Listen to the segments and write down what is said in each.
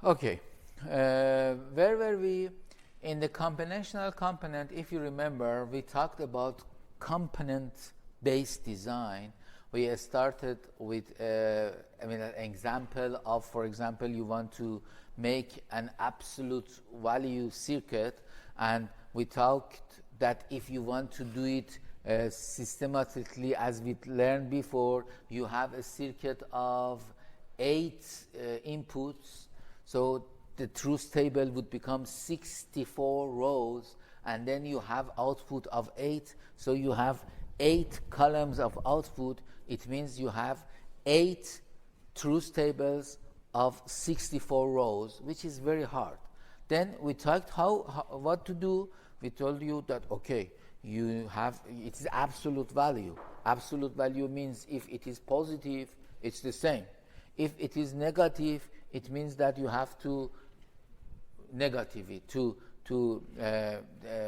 Okay, where were we? In the combinational component, if you remember, we talked about component-based design. We started with an example of, for example, you want to make an absolute value circuit, and we talked that if you want to do it systematically, as we learned before, you have a circuit of 8 inputs. So the truth table would become 64 rows, and then you have output of 8. So you have 8 columns of output. It means you have 8 truth tables of 64 rows, which is very hard. Then we talked what to do. We told you that, okay, you have, it is absolute value. Absolute value means if it is positive, it's the same. If it is negative, it means that you have to negative it to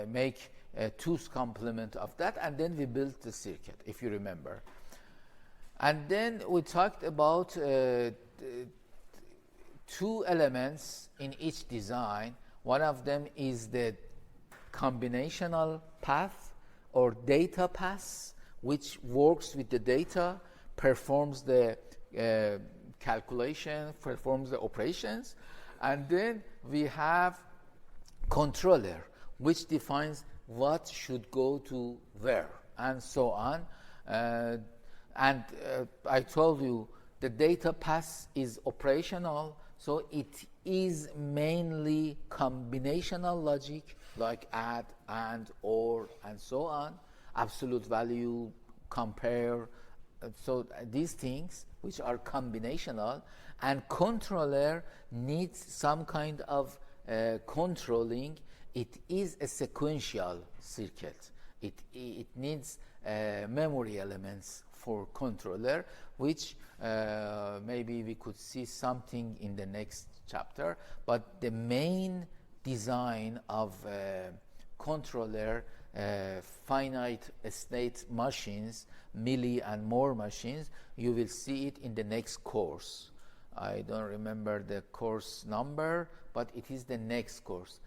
make a 2's complement of that, and then we built the circuit, if you remember. And then we talked about 2 elements in each design. One of them is the combinational path or data path, which works with the data, performs the calculation, performs the operations. And then we have controller, which defines what should go to where, and so on. I told you the data path is operational, so it is mainly combinational logic, like add, and, or, and so on, absolute value, compare. So these things which are combinational, and controller needs some kind of controlling. It is a sequential circuit. It needs memory elements for controller, which maybe we could see something in the next chapter. But the main design of controller, finite state machines, milli and more machines, you will see it in the next course. I don't remember the course number, but it is the next course,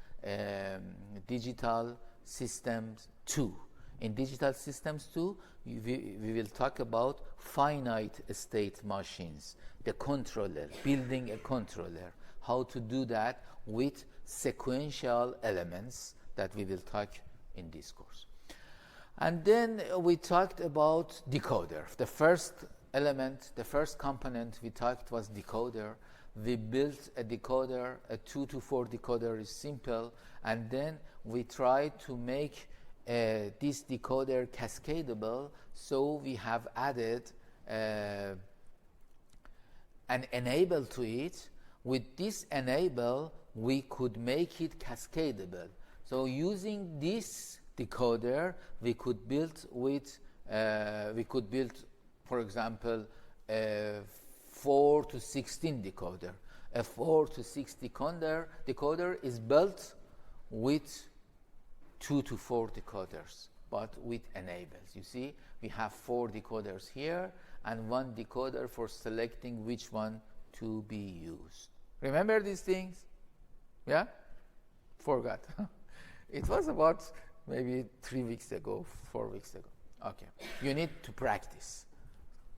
Digital Systems 2. In Digital Systems 2, we will talk about finite state machines, the controller, building a controller, how to do that with sequential elements that we will talk in this course. And then we talked about decoder. The first element, the first component we talked was decoder. We built a decoder, a 2 to 4 decoder is simple, and then we tried to make this decoder cascadable, so we have added an enable to it. With this enable, we could make it cascadable. So using this decoder, we could build, for example, a 4 to 16 decoder. A 4 to 16 decoder is built with 2 to 4 decoders, but with enables. You see, we have 4 decoders here and 1 decoder for selecting which one to be used. Remember these things? Yeah? Forgot. It was about maybe 3 weeks ago, 4 weeks ago. Okay. You need to practice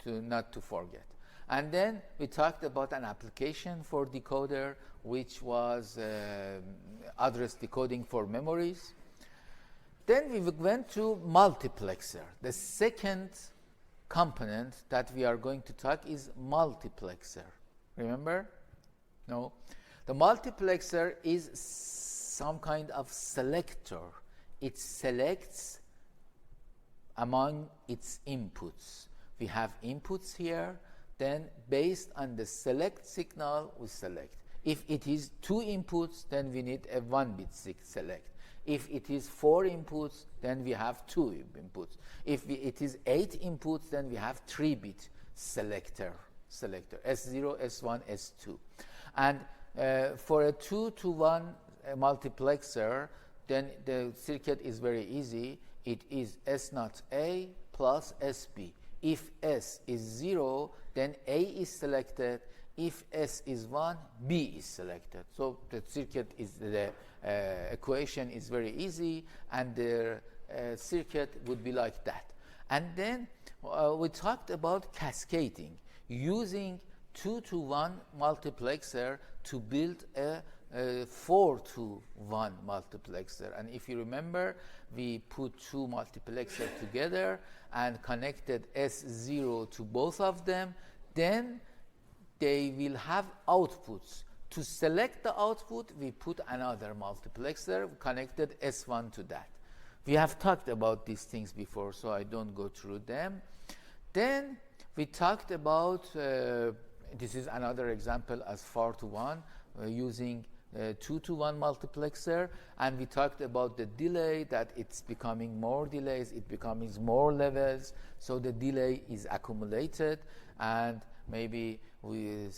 to not to forget. And then we talked about an application for decoder, which was address decoding for memories. Then we went to multiplexer. The second component that we are going to talk is multiplexer. Remember? No. The multiplexer is some kind of selector. It selects among its inputs. We have inputs here, then based on the select signal, we select. If it is 2 inputs, then we need a 1-bit select. If it is 4 inputs, then we have 2 inputs. If it is 8 inputs, then we have 3-bit selector, S0, S1, S2. And for a 2 to 1 multiplexer, then the circuit is very easy. It is S0 A plus SB. If S is 0, then A is selected. if S is 1, B is selected. So the circuit is the equation is very easy, and the circuit would be like that. And then we talked about cascading, using 2-to-1 multiplexer to build a 4-to-1 multiplexer. And if you remember, we put two multiplexers together and connected S0 to both of them. Then they will have outputs. To select the output, we put another multiplexer, connected S1 to that. We have talked about these things before, so I don't go through them. Then we talked about, this is another example as 4-to-1, using 2-to-1 multiplexer, and we talked about the delay, that it's becoming more delays, it becomes more levels, so the delay is accumulated, and maybe we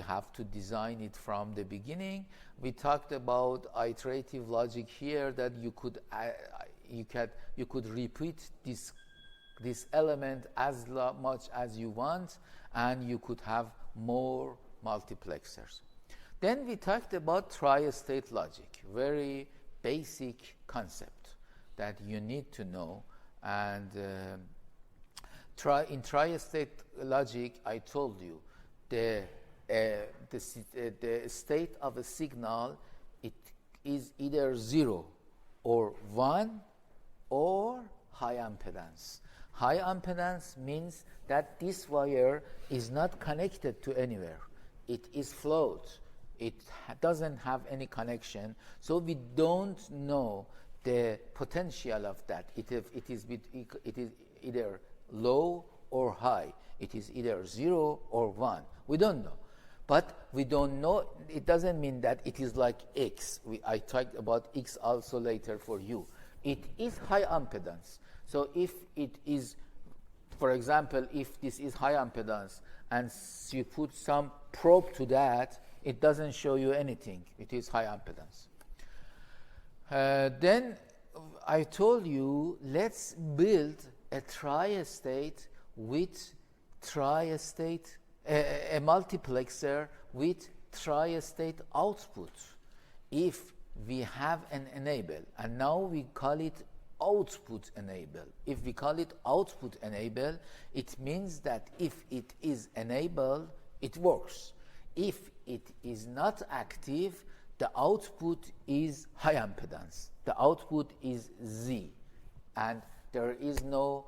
have to design it from the beginning. We talked about iterative logic here, that you could repeat this element as much as you want, and you could have more multiplexers. Then we talked about tri-state logic, very basic concept that you need to know. And in tri-state logic, I told you the state of a signal, it is either 0 or 1 or high impedance. High impedance means that this wire is not connected to anywhere. It is float. It doesn't have any connection, so we don't know the potential of that. It is either low or high. It is either 0 or 1. We don't know. But we don't know, it doesn't mean that it is like X. I talked about X also later for you. It is high impedance. So if it is, for example, if this is high impedance and you put some probe to that, it doesn't show you anything. It is high impedance. Then I told you, let's build a tri-state with a multiplexer with tri-state output. If we have an enable, and now we call it output enable. If we call it output enable, it means that if it is enabled, it works. If it is not active, the output is high impedance. The output is Z, and there is no,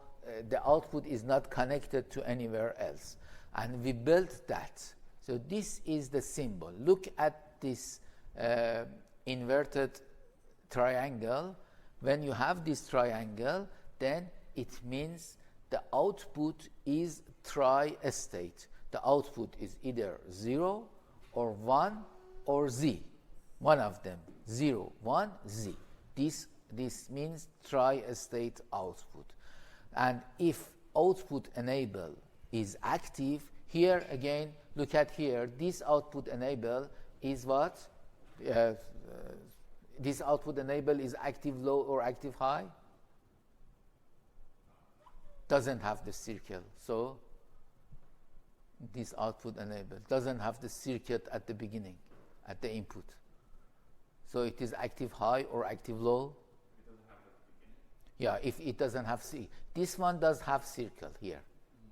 the output is not connected to anywhere else. And we built that. So this is the symbol. Look at this inverted triangle. When you have this triangle, then it means the output is tri-state. The output is either 0 or 1 or Z. One of them, 0, 1, Z. This means tri-state output. And if output enable is active, here again, look at here, this output enable is what? This output enable is active low or active high? Doesn't have the circle. So this output enable doesn't have the circuit at the beginning, at the input. So it is active high or active low? It doesn't have at the beginning? Yeah, if it doesn't have this one does have circle here,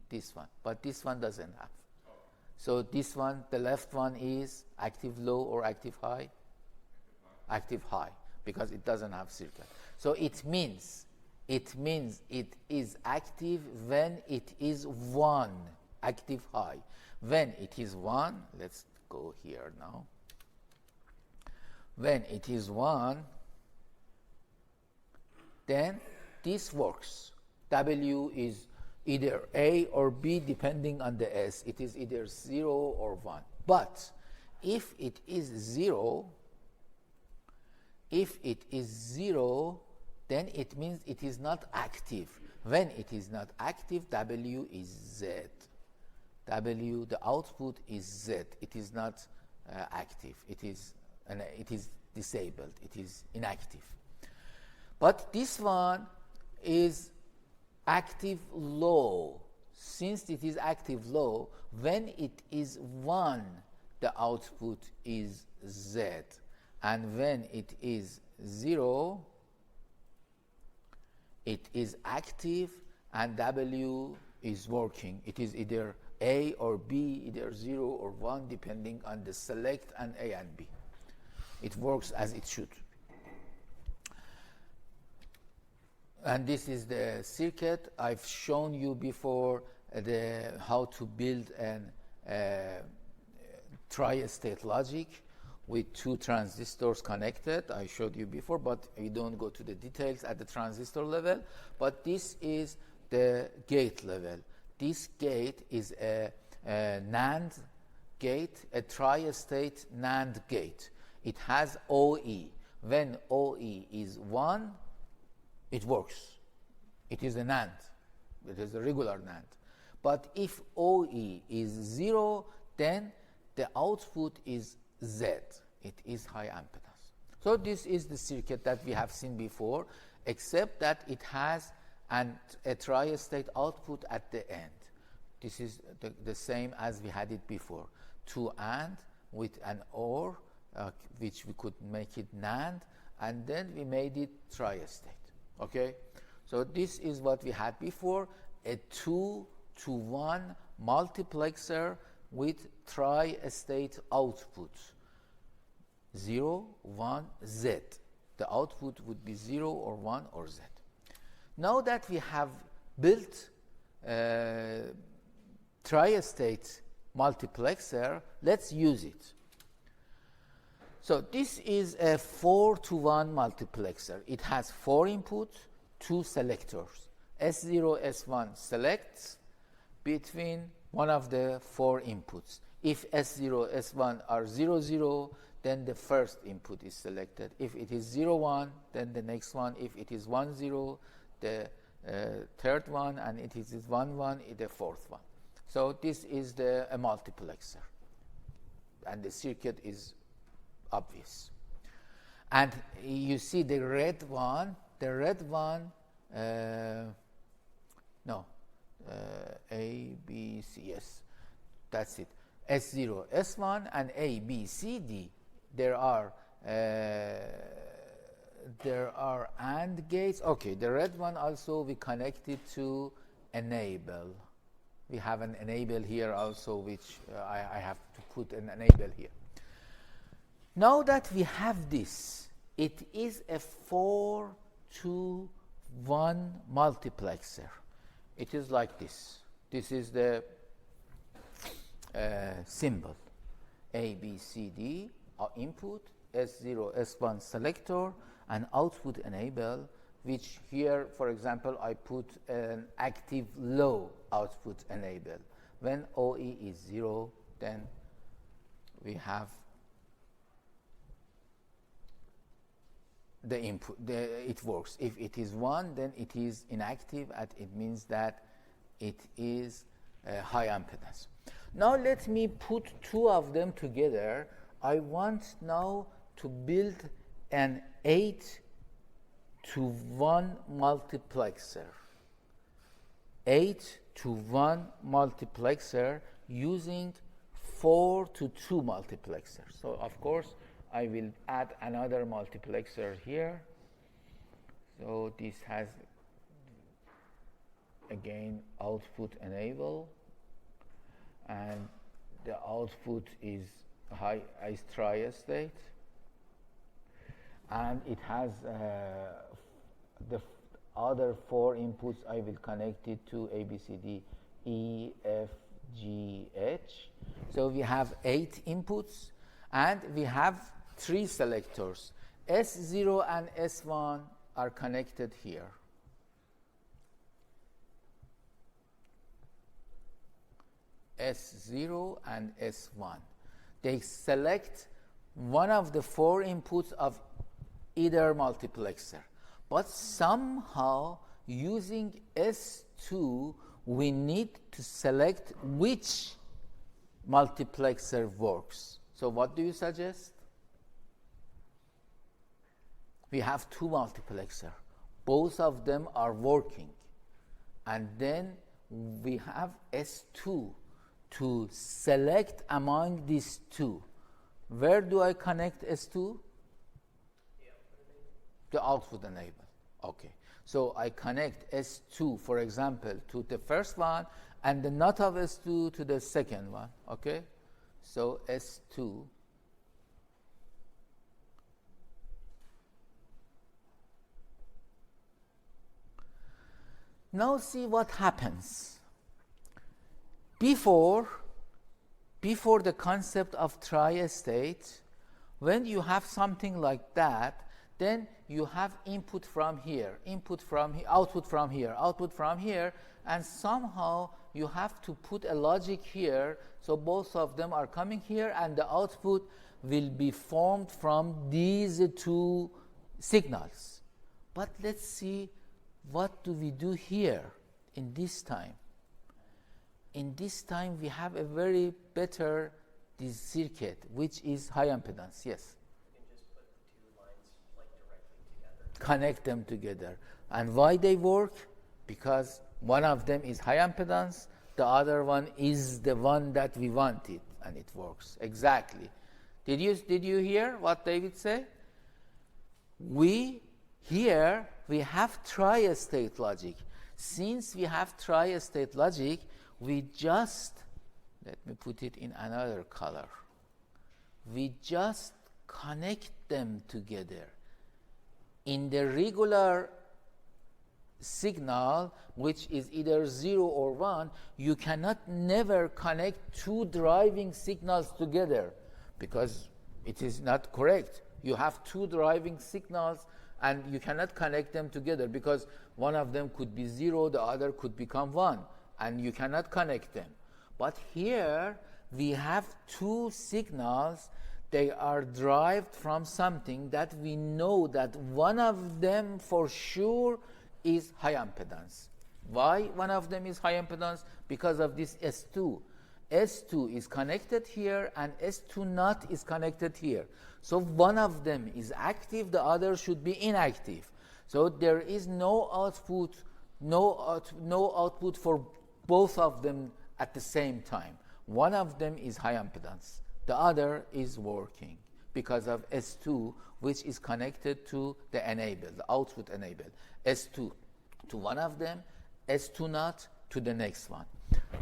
this one, but this one doesn't have. Oh. So this one, the left one is active low or active high? Active high, because it doesn't have circle. So it means it is active when it is 1, active high. When it is 1, let's go here now. When it is 1, then this works. W is either A or B depending on the S. It is either 0 or 1. But if it is 0, then it means it is not active. When it is not active, W is Z. W, the output is Z. It is not active. It is disabled. It is inactive. But this one is active low. since it is active low, when it is 1, the output is Z. And when it is 0, it is active and W is working. It is either A or B, either 0 or 1, depending on the select and A and B. It works as it should. And this is the circuit. I've shown you before how to build a tri-state logic with 2 transistors connected. I showed you before, but we don't go to the details at the transistor level. But this is the gate level. This gate is a NAND gate, a tri-state NAND gate. It has OE. When OE is 1, it works. It is a NAND. It is a regular NAND. But if OE is 0, then the output is Z. It is high impedance. So this is the circuit that we have seen before, except that it has a tri-state output at the end. This is the same as we had it before. 2 AND with an OR, which we could make it NAND, and then we made it tri-state. Okay? So this is what we had before, a 2-to-1 multiplexer with tri-state output. 0, 1, Z. The output would be 0 or 1 or Z. Now that we have built tri-state multiplexer, let's use it. So this is a 4-to-1 multiplexer. It has 4 inputs, 2 selectors. S0, S1 selects between one of the 4 inputs. If S0, S1 are 0, 0, then the first input is selected. If it is 0, 1, then the next one. If it is 1, 0, the third one, and it is 1, 1, the fourth one. So this is a multiplexer. And the circuit is obvious. And you see the red one, A, B, C, yes, that's it. S0, S1, and A, B, C, D. There are AND gates. Okay, the red one also we connected to enable. We have an enable here also, which I have to put an enable here. Now that we have this, it is a 4-to-1 multiplexer. It is like this. This is the symbol. A, B, C, D, input, S0, S1 selector, and output enable, which here, for example, I put an active low output enable. When OE is 0, then we have the input, it works. If it is 1, then it is inactive, and it means that it is high impedance. Now let me put 2 of them together. I want now to build an 8-to-1 multiplexer. 8-to-1 multiplexer using 4-to-2 multiplexer. So of course I will add another multiplexer here. So this has again output enable, and the output is high is tri-state, and it has the other 4 inputs. I will connect it to A, B, C, D, E, F, G, H. So we have 8 inputs, and we have 3 selectors. S0 and S1 are connected here. S0 and S1. They select one of the 4 inputs of either multiplexer. But somehow, using S2, we need to select which multiplexer works. So what do you suggest? We have 2 multiplexers. Both of them are working. And then we have S2 to select among these two. Where do I connect S2? The output enable. Okay. So I connect S2, for example, to the first one, and the NOT of S2 to the second one. Okay. So S2. Now see what happens. Before the concept of tri-state, when you have something like that, then you have input from here, output from here, output from here, and somehow you have to put a logic here, so both of them are coming here, and the output will be formed from these two signals. But let's see, what do we do here in this time? In this time, we have a very better this circuit, which is high impedance. Yes? You can just put the two lines like directly together. Connect them together. And why they work? Because one of them is high impedance, the other one is the one that we wanted, and it works. Exactly. Did you hear what David said? We have tri-state logic. Since we have tri-state logic, we just, let me put it in another color. We just connect them together. In the regular signal, which is either 0 or 1, you cannot never connect two driving signals together because it is not correct. You have two driving signals and you cannot connect them together because one of them could be 0, the other could become 1, and you cannot connect them. But here we have two signals. They are derived from something that we know that one of them for sure is high impedance. Why one of them is high impedance? Because of this S2. S2 is connected here and S2 not is connected here. So one of them is active, the other should be inactive. So there is no output for both of them at the same time. One of them is high impedance. The other is working because of S2, which is connected to the enable, the output enable. S2 to one of them, S2 not to the next one.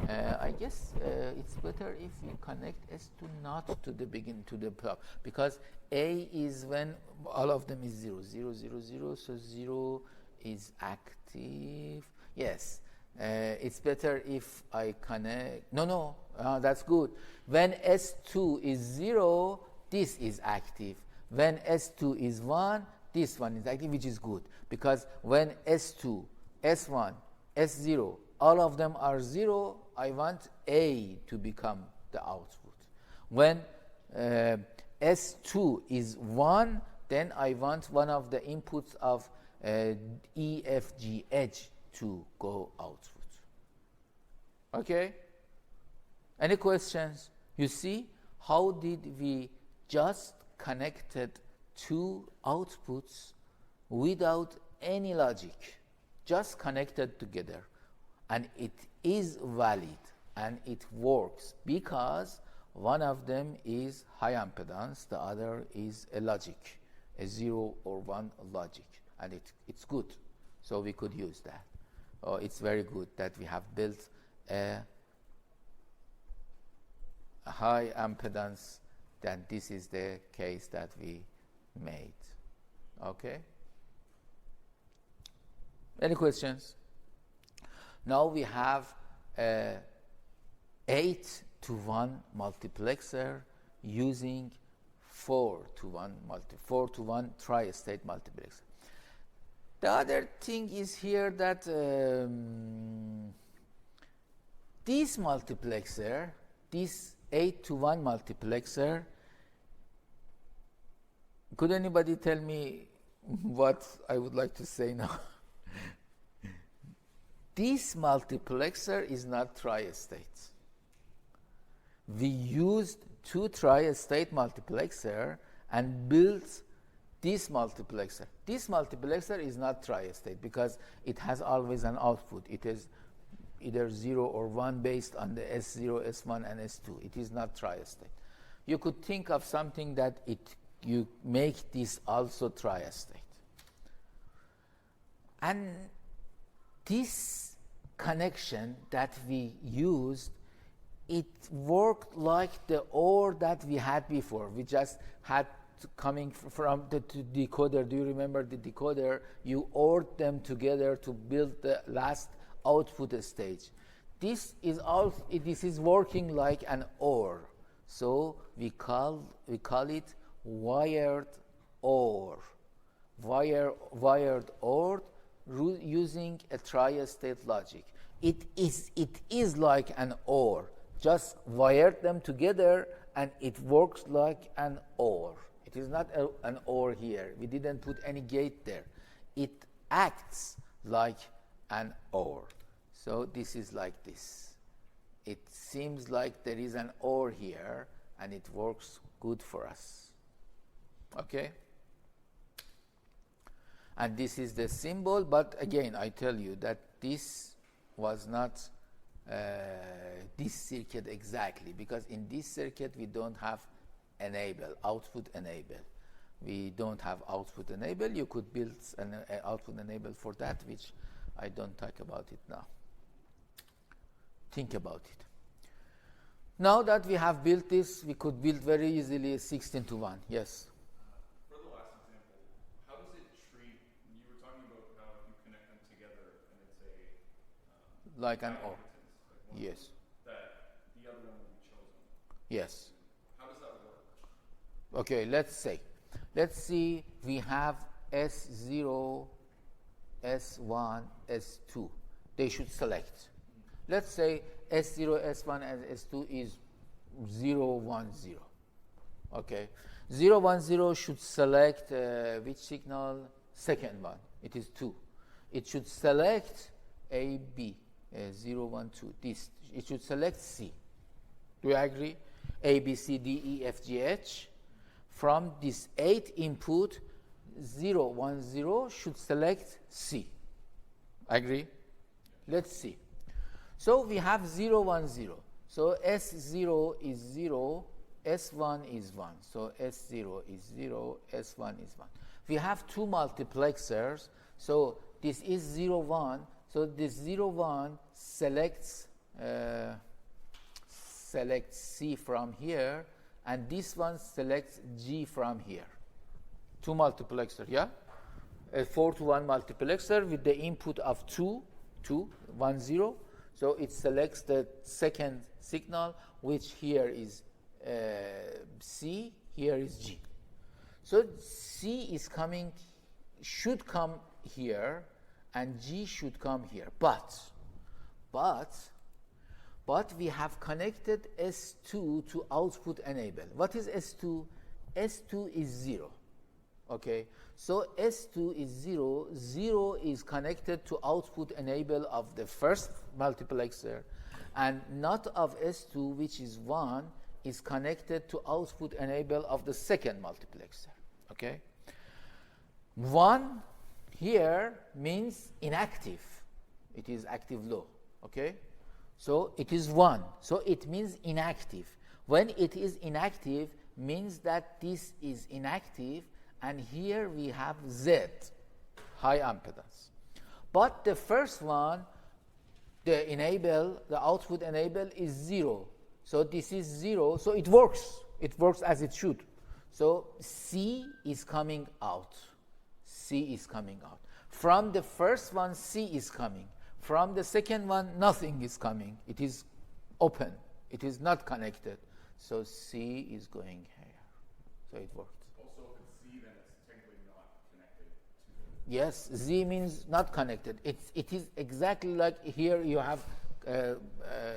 I guess it's better if we connect S2 not to the beginning, to the top, because A is when all of them is 0, 0, 0, 0, so 0 is active. Yes, it's better if I connect, that's good. When S2 is 0, this is active. When S2 is 1, this one is active, which is good, because when S2, S1, S0, all of them are 0, I want A to become the output. When S2 is 1, then I want one of the inputs of E, F, G, H to go output. Okay? Any questions? You see, how did we just connected two outputs without any logic, just connected together, and it is valid and it works because one of them is high impedance, the other is a logic, a 0 or 1 logic, and it's good, so we could use that. It's very good that we have built a high impedance, then this is the case that we made. Okay? Any questions? Now we have a 8-to-1 multiplexer using 4-to-1 tri-state multiplexer. The other thing is here that this multiplexer, this 8-to-1 multiplexer, could anybody tell me what I would like to say now? This multiplexer is not tri-state. We used two tri-state multiplexer and built this multiplexer. This multiplexer is not tri-state because it has always an output. It is either 0 or 1 based on the S0, S1, and S2. It is not triestate. You could think of something that you make this also triestate. And this connection that we used, it worked like the OR that we had before. We just had coming from the decoder. Do you remember the decoder? You ORed them together to build the last output stage. This is working like an OR. So we call it wired OR. Wired OR using a triestate logic. It is like an OR. Just wired them together and it works like an OR. It is not an OR here. We didn't put any gate there. It acts like an OR. So this is like this. It seems like there is an OR here and it works good for us. Okay? And this is the symbol, but again, I tell you that this was not this circuit exactly, because in this circuit we don't have enable, output enable. We don't have output enable. You could build an output enable for that, which I don't talk about it now. Think about it. Now that we have built this, we could build very easily a 16 to 1. Yes? For the last example, how does it treat, you were talking about how if you connect them together and it's a Like an OR. like one, Yes. that the other one will be chosen. Yes. How does that work? Okay, let's see, we have S0, S1, S2. They should select. Let's say S0, S1, and S2 is 0, 1, 0. Okay. 0, 1, 0 should select which signal? Second one. It is 2. It should select A, B. 0, 1, 2. This. It should select C. Do you agree? A, B, C, D, E, F, G, H. From this 8 input, 0, 1, 0 should select C. Agree? Let's see. So we have 0, 1, 0. So S0 is 0, S1 is 1. So S0 is 0, S1 is 1. We have two multiplexers. So this is 0, 1. So this 0, 1 selects C from here, and this one selects G from here. Two multiplexer, yeah? A 4 to 1 multiplexer with the input of 2, 1, 0. So it selects the second signal, which here is C, here is G. So C is coming, should come here, and G should come here. But we have connected S2 to output enable. What is S2? S2 is 0. Okay, so S2 is 0. 0 is connected to output enable of the first multiplexer, and not of S2, which is 1, is connected to output enable of the second multiplexer. Okay, 1 here means inactive. It is active low. Okay, so it is 1. So it means inactive. When it is inactive, means that this is inactive. And here we have Z, high impedance. But the first one, the output enable is 0. So this is 0, so it works. It works as it should. So C is coming out. C is coming out. From the first one, C is coming. From the second one, nothing is coming. It is open. It is not connected. So C is going here. So it works. Yes, Z means not connected. It is exactly like here you have,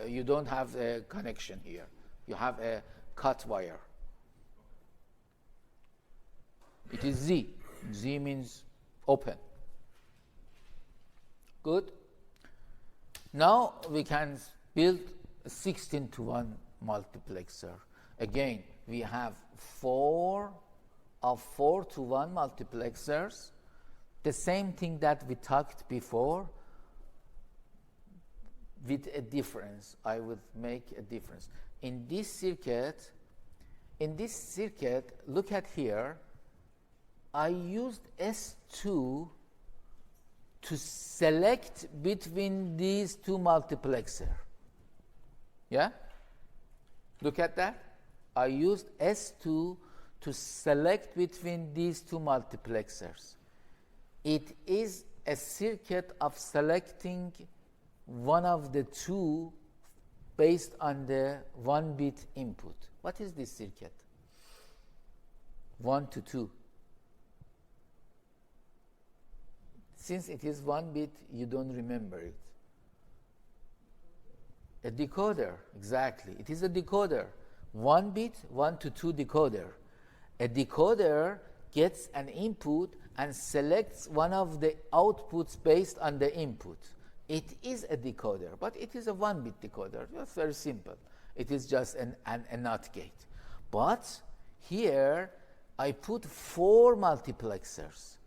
you don't have a connection here. You have a cut wire. It is Z. Z means open. Good. Now we can build a 16 to 1 multiplexer. Again, we have 4 to 1 multiplexers. The same thing that we talked before. with a difference. I would make a difference. In this circuit, look at here, I used S2 to select between these two multiplexers. Yeah? Look at that. I used S2 to select between these two multiplexers. It is a circuit of selecting one of the two based on the 1-bit input. What is this circuit? 1 to 2. Since it is 1 bit, you don't remember it. A decoder, exactly. It is a decoder. 1 bit, 1 to 2 decoder. A decoder gets an input and selects one of the outputs based on the input. It is a decoder, but it is a 1-bit decoder. That's very simple. It is just a NOT gate. But here, I put 4 multiplexers.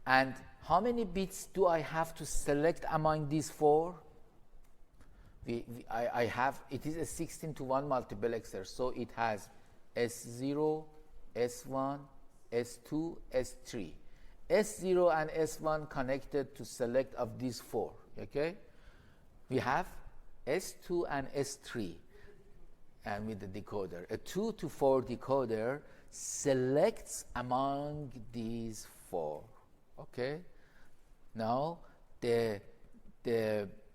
And how many bits do I have to select among these 4? I have, it is a 16 to 1 multiplexer, so it has S0, S1, S2, S3. S0 and S1 connected to select of these 4, okay? We have S2 and S3, and with the decoder. A 2 to 4 decoder selects among these 4, okay? Now, the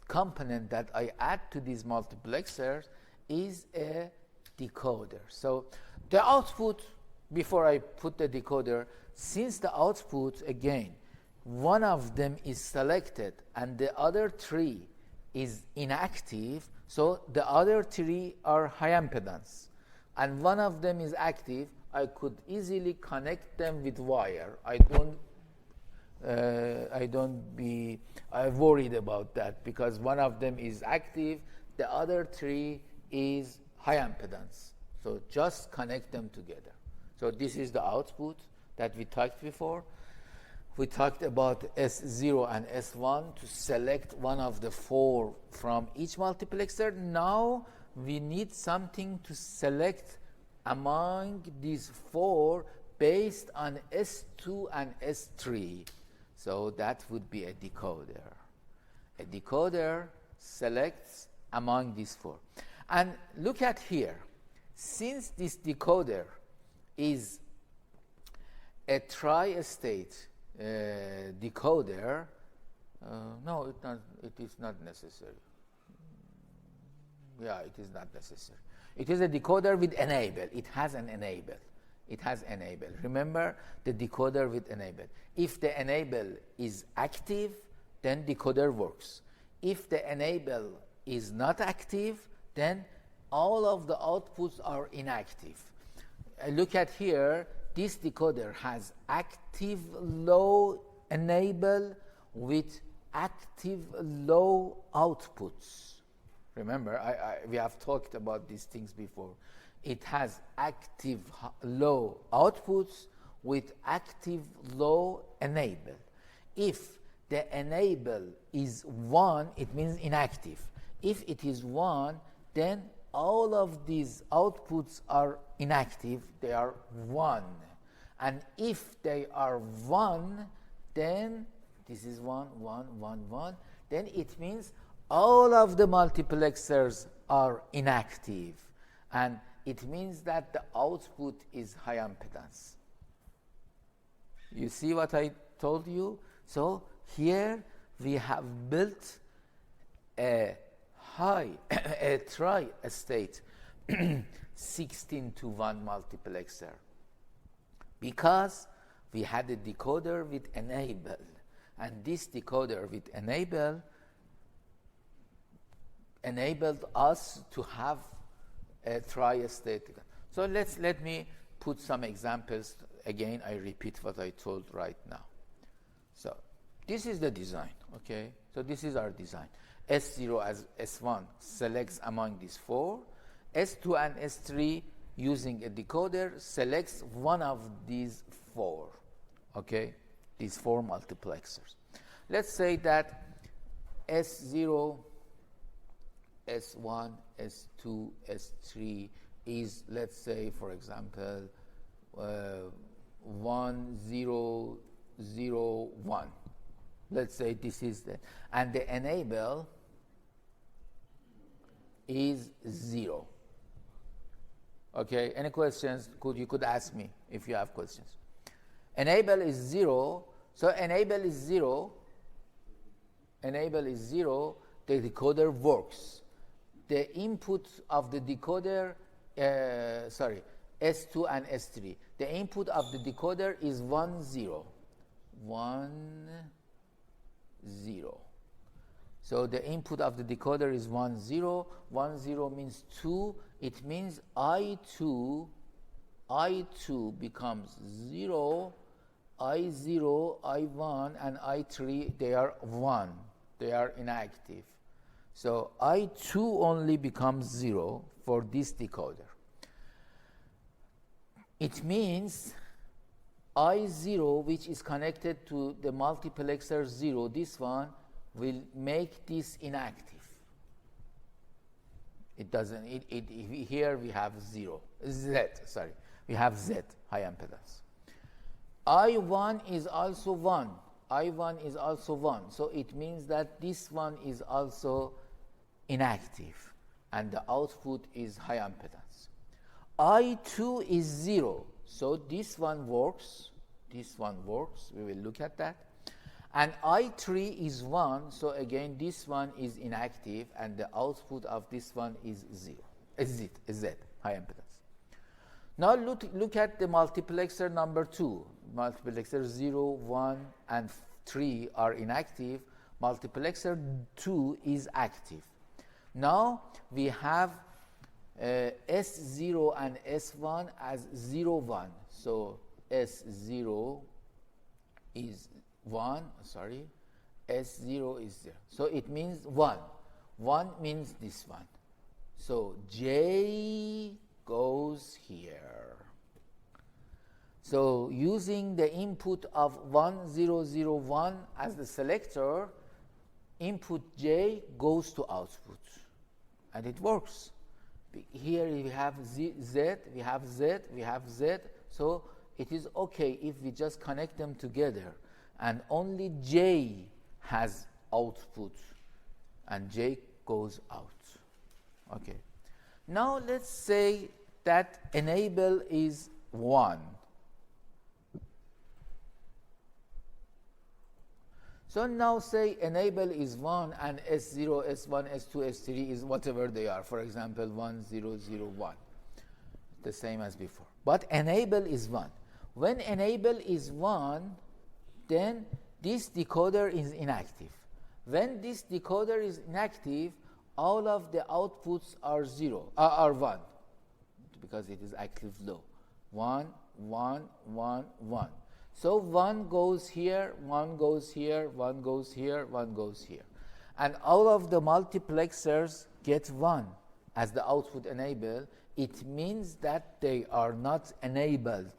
component that I add to these multiplexers is a decoder. So the output, before I put the decoder, since the output, again, one of them is selected and the other 3 is inactive, so the other 3 are high impedance, and one of them is active, I could easily connect them with wire. I'm worried about that because one of them is active, the other 3 is high impedance. So just connect them together. So this is the output that we talked before. We talked about S0 and S1 to select one of the 4 from each multiplexer. Now we need something to select among these 4 based on S2 and S3. So that would be a decoder. A decoder selects among these 4. And look at here. Since this decoder is a tri-state decoder, no, it is not necessary. Yeah, it is not necessary. It is a decoder with enable. It has an enable. It has enable. Remember the decoder with enable. If the enable is active, then decoder works. If the enable is not active, then all of the outputs are inactive. Look at here. This decoder has active low enable with active low outputs. Remember, we have talked about these things before. It has active low outputs with active low enable. If the enable is 1, it means inactive. If it is 1, then all of these outputs are inactive, they are 1. And if they are 1, then this is 1, 1, 1, 1, then it means all of the multiplexers are inactive. And it means that the output is high impedance. You see what I told you? So here we have built a a tri-state 16 to 1 multiplexer because we had a decoder with enable, and this decoder with enable enabled us to have a tri-state. So let me put some examples. Again, I repeat what I told right now. So this is the design, okay? So this is our design. S0 as S1 selects among these 4. S2 and S3 using a decoder selects one of these 4, okay? These 4 multiplexers. Let's say that S0 S1, S2, S3 is, let's say, for example, 1, 0, 0, 1. Let's say this is the, and the enable is 0. Okay, any questions? You could ask me if you have questions. Enable is 0, so enable is 0. Enable is 0, the decoder works. The input of the decoder, S2 and S3. The input of the decoder is 1, 0. 1, 0. So the input of the decoder is 1, 0. 1, 0 means 2. It means I2 becomes 0. I0, I1, and I3, they are 1. They are inactive. So I2 only becomes 0 for this decoder. It means I0, which is connected to the multiplexer 0, this one, will make this inactive. It doesn't, here we have 0, we have Z, high impedance. I1 is also 1. I1 is also 1. So it means that this one is also inactive and the output is high impedance. I2 is 0. So this one works. This one works. We will look at that. And I3 is 1. So again, this one is inactive and the output of this one is 0. Z, high impedance. Now look at the multiplexer number 2. Multiplexer 0, 1, and 3 are inactive. Multiplexer 2 is active. Now we have S0 and S1 as 0, 1. So S0 is 1, S0 is 0. So it means 1. 1 means this one. So J goes here. So using the input of 1, 0, 0, 1 as the selector, input J goes to output. And it works. Here we have Z, we have Z, we have Z. So it is okay if we just connect them together. And only J has output. And J goes out. Okay. Now let's say that enable is 1. So now say enable is 1 and S0, S1, S2, S3 is whatever they are. For example, 1, 0, 0, 1. The same as before. But enable is 1. When enable is 1, then this decoder is inactive. When this decoder is inactive, all of the outputs are 1, because it is active low. 1, 1, 1, 1. So 1 goes here, 1 goes here, 1 goes here, 1 goes here. And all of the multiplexers get 1 as the output enable. It means that they are not enabled.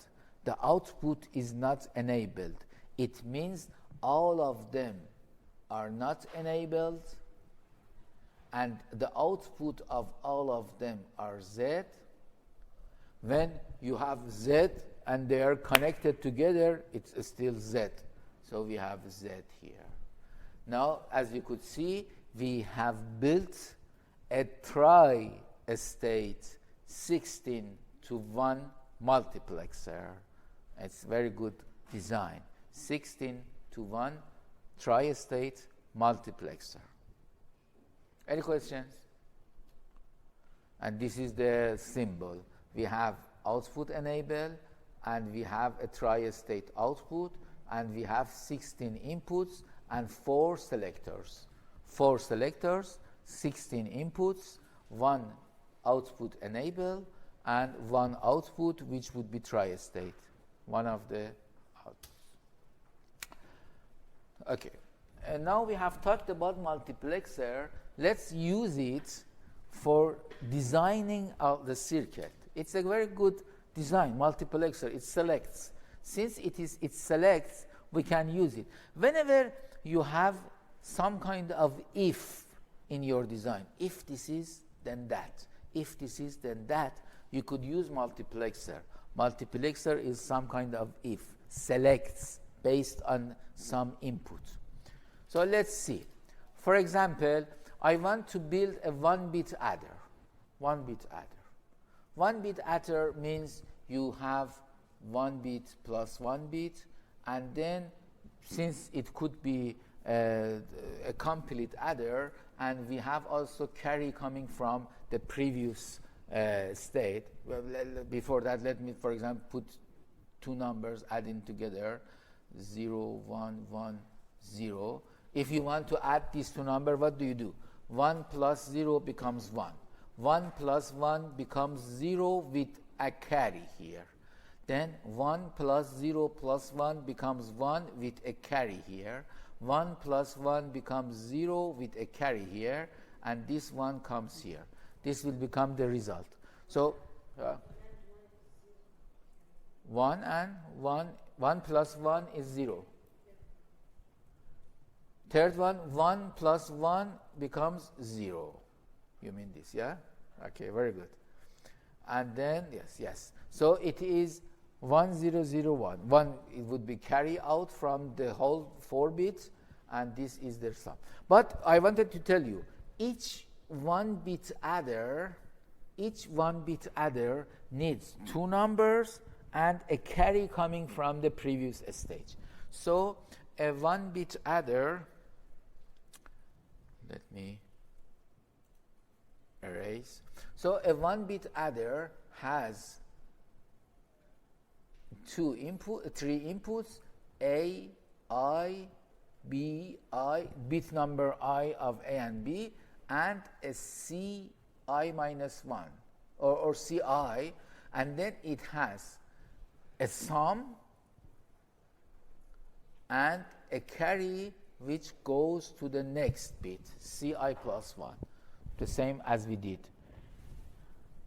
The output is not enabled. It means all of them are not enabled, and the output of all of them are Z. When you have Z and they are connected together, it's still Z. So we have Z here. Now, as you could see, we have built a tri-state 16 to 1 multiplexer. It's very good design. 16 to 1 tri-state multiplexer. Any questions? And this is the symbol. We have output enable, and we have a tri-state output, and we have 16 inputs and 4 selectors. 4 selectors, 16 inputs, 1 output enable, and 1 output, which would be tri-state. One of the outputs. Okay. And now we have talked about multiplexer. Let's use it for designing the circuit. It's a very good design, multiplexer. It selects. Since it selects, we can use it. Whenever you have some kind of if in your design. If this is, then that. If this is, then that. You could use multiplexer. Multiplexer is some kind of if, selects based on some input. So let's see. For example, I want to build a 1-bit adder. 1-bit adder. 1-bit adder means you have 1 bit plus 1 bit, and then since it could be a complete adder, and we have also carry coming from the previous state. Well, before that, let me, for example, put two numbers adding together, 0, 1, 1, 0. If you want to add these two numbers, what do? 1 plus 0 becomes 1. 1 plus 1 becomes 0 with a carry here. Then 1 plus 0 plus 1 becomes 1 with a carry here. 1 plus 1 becomes 0 with a carry here, and this one comes here. This will become the result. So 1 and 1, 1 plus 1 is 0. Third one, 1 plus 1 becomes 0. You mean this, yeah? Okay, very good. And then, yes. So it is 1, 0, 0, 1. 1, it would be carry out from the whole 4 bits, and this is their sum. But I wanted to tell you, each 1-bit adder needs two numbers and a carry coming from the previous stage. So a 1-bit adder, let me erase. So a 1-bit adder has three inputs, A, I, B, I, bit number I of A and B, and a C I minus 1 or CI, and then it has a sum and a carry which goes to the next bit, CI plus 1, the same as we did.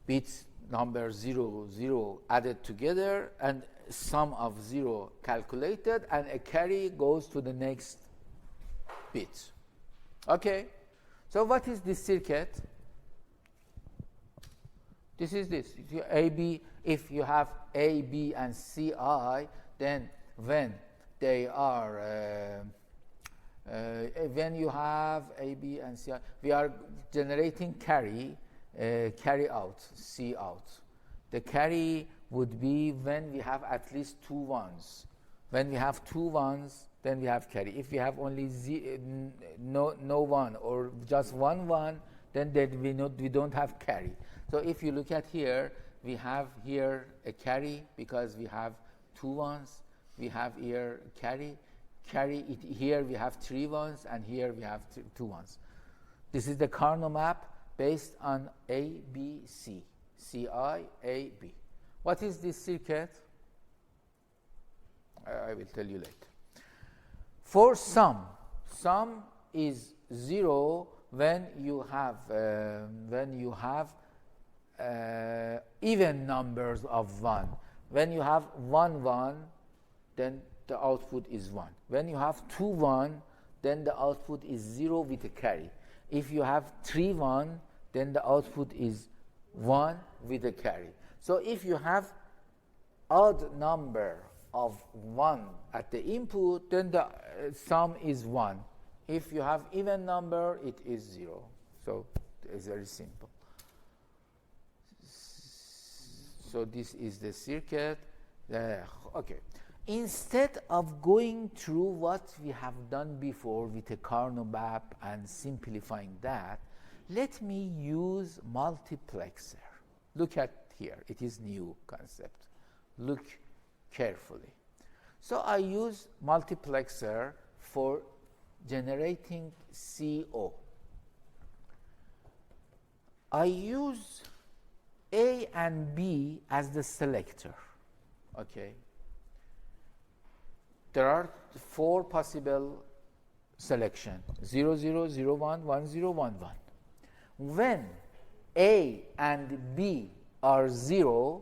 Bits number 0, 0 added together, and sum of 0 calculated, and a carry goes to the next bit. Okay, so what is this circuit? This is this. AB, if you have A, B, and CI, then when they are when you have A, B, and CI, we are generating carry out, C out. The carry would be when we have at least two ones. When we have two ones, then we have carry. If we have only no one or just one, then we don't have carry. So if you look at here, we have here a carry because we have two ones. We have here carry. Here we have three ones, and here we have two ones. This is the Carnot map based on A, B, C. CI, A, B. What is this circuit? I will tell you later. For sum is 0 when you have even numbers of 1. When you have 1, then the output is 1. When you have 2, then the output is 0 with a carry. If you have 3, then the output is 1 with a carry. So if you have odd number of 1 at the input, then the sum is 1. If you have even number, it is 0. So it's very simple. So this is the circuit. Okay. Instead of going through what we have done before with a Carnot map and simplifying that, let me use multiplexer. Look at here. It is new concept. Look carefully. So I use multiplexer for generating CO. I use A and B as the selector. Okay. There are 4 possible selection: 0, 0, 0, 1, 1, 0, 1, 1. When A and B are 0,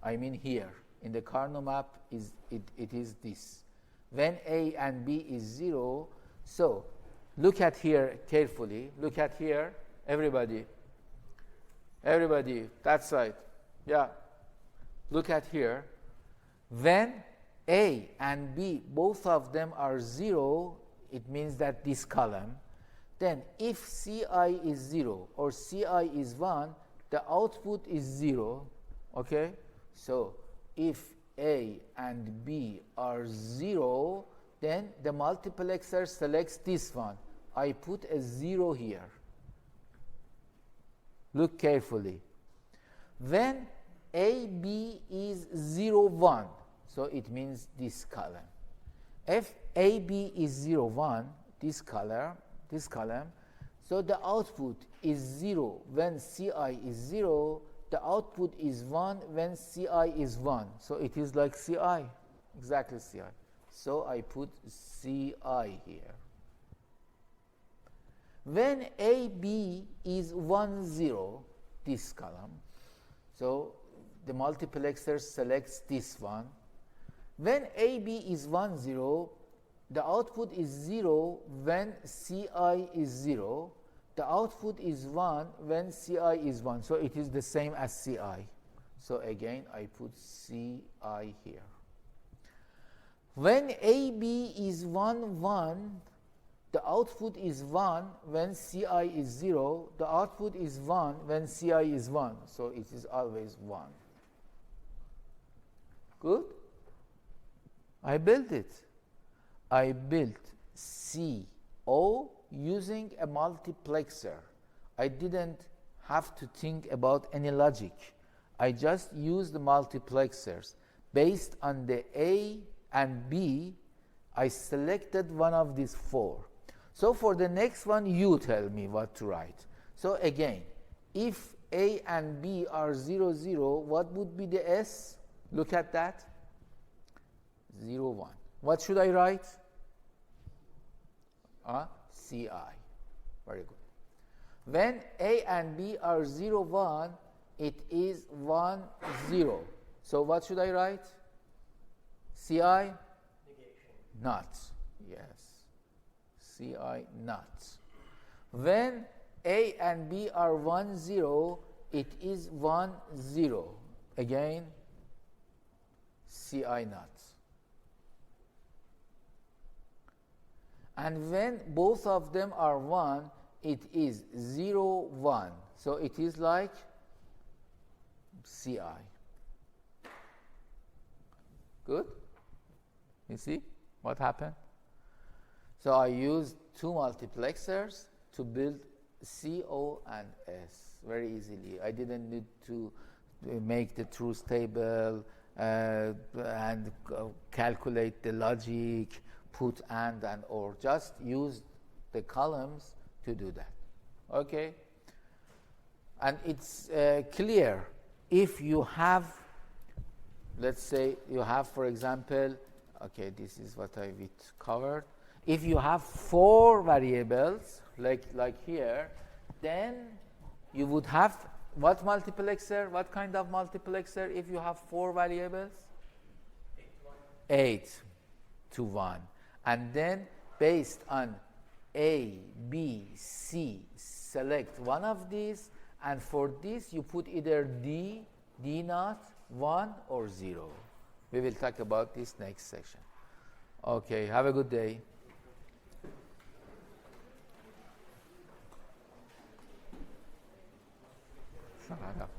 I mean here in the Carnot map it is this. When A and B is 0, so look at here carefully. Look at here, everybody. Everybody, that side. Yeah. Look at here. When A and B, both of them are 0, it means that this column. Then if CI is 0 or CI is 1, the output is 0. Okay? So if A and B are 0, then the multiplexer selects this one. I put a 0 here. Look carefully. When AB is 0, 1, so it means this column. If AB is 0, 1, this column, so the output is 0 when CI is 0, the output is 1 when CI is 1. So it is like CI, exactly CI. So I put CI here. When AB is 1, 0, this column, so the multiplexer selects this one. When AB is 1, 0, the output is 0 when CI is 0. The output is 1 when CI is 1. So it is the same as CI. So again, I put CI here. When AB is 1, 1, the output is 1 when CI is 0. The output is 1 when CI is 1. So it is always 1. Good? I built it. I built CO using a multiplexer. I didn't have to think about any logic. I just used the multiplexers. Based on the A and B, I selected one of these 4. So for the next one, you tell me what to write. So again, if A and B are 0, 0, what would be the S? Look at that. 0, 1. What should I write? CI. Very good. When A and B are 0, 1, it is 1, 0. So what should I write? CI? Negation. Not. Yes. CI not. When A and B are 1, 0, it is 1, 0. Again, CI not. And when both of them are 1, it is 0, 1. So it is like CI. Good? You see what happened? So I used 2 multiplexers to build CO and S very easily. I didn't need to make the truth table and calculate the logic, put and or. Just use the columns to do that. Okay? And it's clear. If you have, let's say you have, for example, okay, this is what I covered. If you have 4 variables, like here, then you would have what multiplexer? What kind of multiplexer if you have 4 variables? 8 to 1. And then based on A, B, C, select one of these, and for this you put either D, D naught, 1 or 0. We will talk about this next section. Okay, have a good day. Shut up.